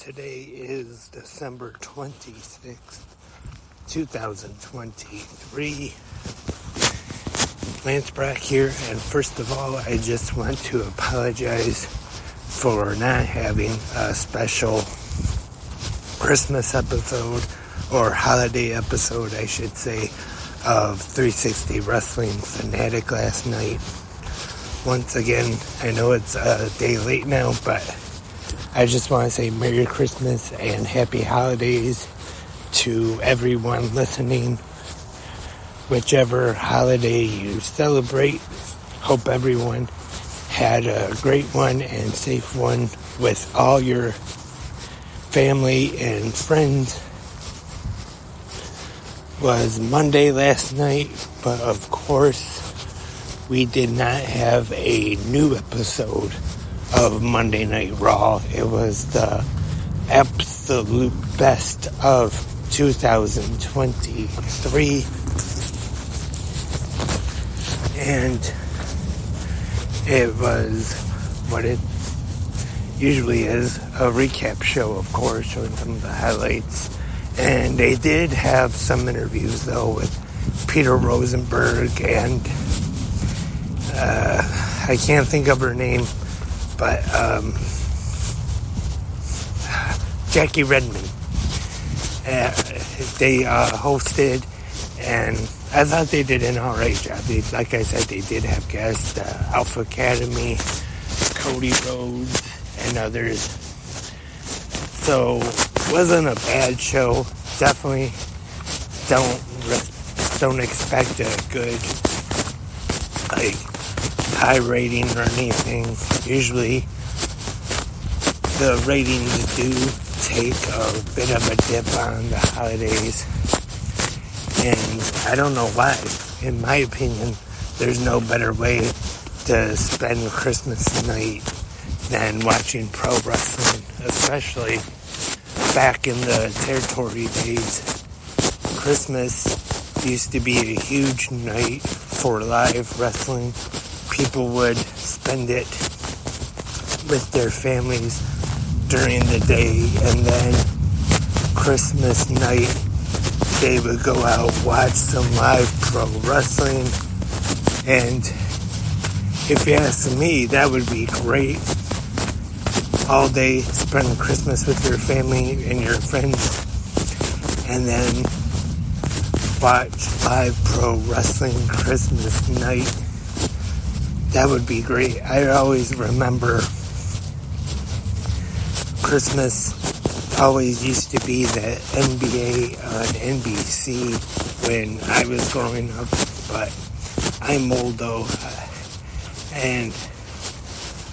Today is December 26th, 2023. Lance Brock here, and first of all, I just want to apologize for not having a special Christmas episode, or holiday episode, I should say, of 360 Wrestling Fanatic last night. Once again, I know it's a day late now, but I just want to say Merry Christmas and Happy Holidays to everyone listening. Whichever holiday you celebrate, hope everyone had a great one and safe one with all your family and friends. Was Monday last night, but of course we did not have a new episode of Monday Night Raw. It was the absolute best of 2023, and it was what it usually is, a recap show, of course, showing some of the highlights. And they did have some interviews, though, with Peter Rosenberg and I can't think of her name, but Jackie Redmond. They hosted, and I thought they did an alright job. Like I said, they did have guests, Alpha Academy, Cody Rhodes, and others. So, wasn't a bad show. Definitely don't expect a good, high rating or anything. Usually the ratings do take a bit of a dip on the holidays, and I don't know why. In my opinion, there's no better way to spend Christmas night than watching pro wrestling, especially back in the territory days. Christmas used to be a huge night for live wrestling. People would spend it with their families during the day, and then Christmas night they would go out, watch some live pro wrestling, and if you ask me, that would be great. All day, spend Christmas with your family and your friends, and then watch live pro wrestling Christmas night. That would be great. I always remember Christmas always used to be the NBA on NBC when I was growing up, but I'm old though, and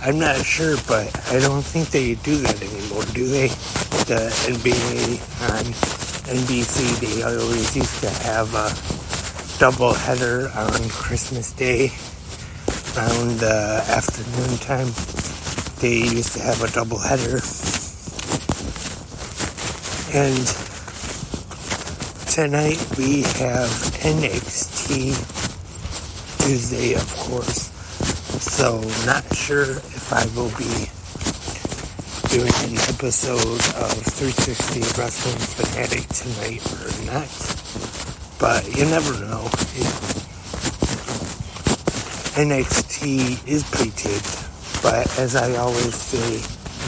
I'm not sure, but I don't think they do that anymore, do they? The NBA on NBC, they always used to have a double header on Christmas Day. Around the afternoon time, they used to have a double header. And tonight we have NXT Tuesday, of course. So not sure if I will be doing an episode of 360 Wrestling Fanatic tonight or not. But you never know. NXT is pretty good, but as I always say,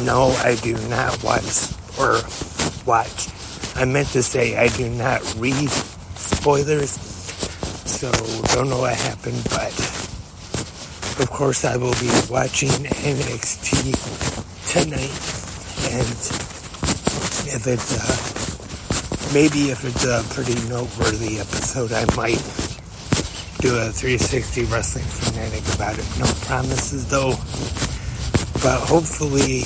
no, I do not watch. I meant to say I do not read spoilers, so don't know what happened, but of course I will be watching NXT tonight, and if it's a pretty noteworthy episode, I might do a 360 Wrestling Fanatic about it. No promises though, but hopefully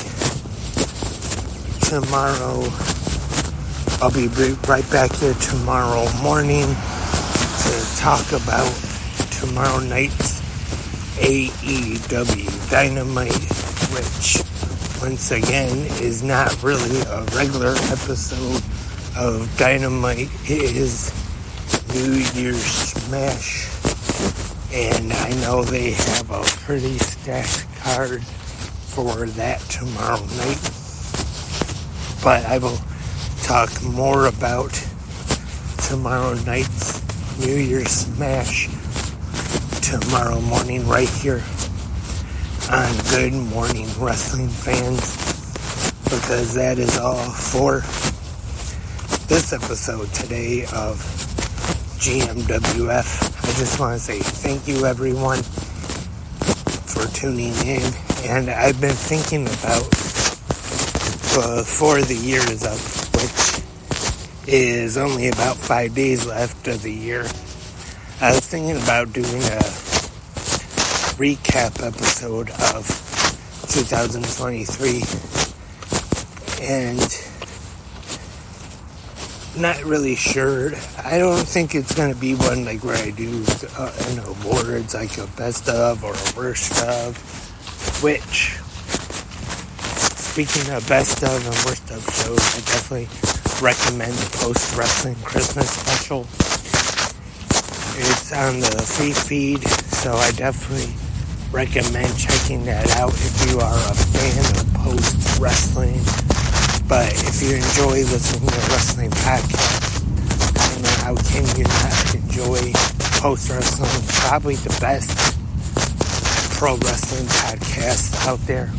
tomorrow I'll be right back here tomorrow morning to talk about tomorrow night's AEW Dynamite, which once again is not really a regular episode of Dynamite. It is New Year's Smash, and I know they have a pretty stacked card for that tomorrow night. but I will talk more about tomorrow night's New Year's Smash tomorrow morning right here on Good Morning Wrestling Fans, because that is all for this episode today of GMWF. I just want to say thank you everyone for tuning in, and I've been thinking about for the year is up, which is only about 5 days left of the year. I was thinking about doing a recap episode of 2023, and not really sure. I don't think it's going to be one like where I do awards, like a best of or a worst of, which, speaking of best of and worst of shows, I definitely recommend the Post Wrestling Christmas special. It's on the free feed, so I definitely recommend checking that out if you are a fan of Post Wrestling. But if you enjoy listening to wrestling podcasts, I don't know how can you not enjoy Post Wrestling. Probably the best pro wrestling podcasts out there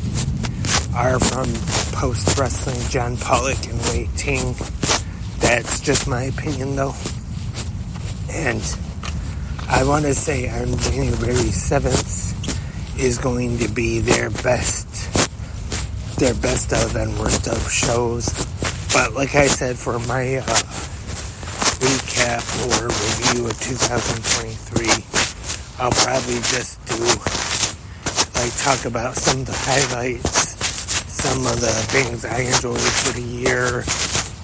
are from Post Wrestling, John Pollock and Wei Ting. That's just my opinion though. And I want to say on January 7th is going to be their best of and worst of shows. But like I said, for my recap or review of 2023, I'll probably just talk about some of the highlights, some of the things I enjoyed for the year,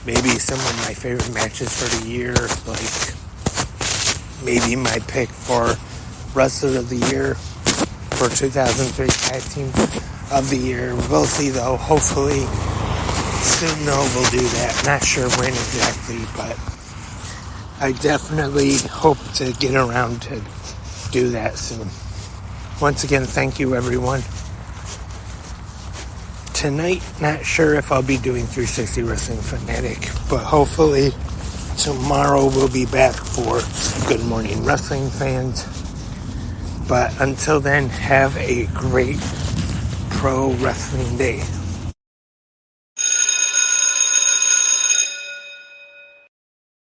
maybe some of my favorite matches for the year, like maybe my pick for Wrestler of the Year for 2003 Tag Team of the Year. We'll see though. Hopefully soon we'll do that. Not sure when exactly, but I definitely hope to get around to do that soon. Once again, thank you everyone. Tonight, not sure if I'll be doing 360 Wrestling Fanatic, but hopefully tomorrow we'll be back for Good Morning Wrestling Fans. But until then, have a great pro wrestling day.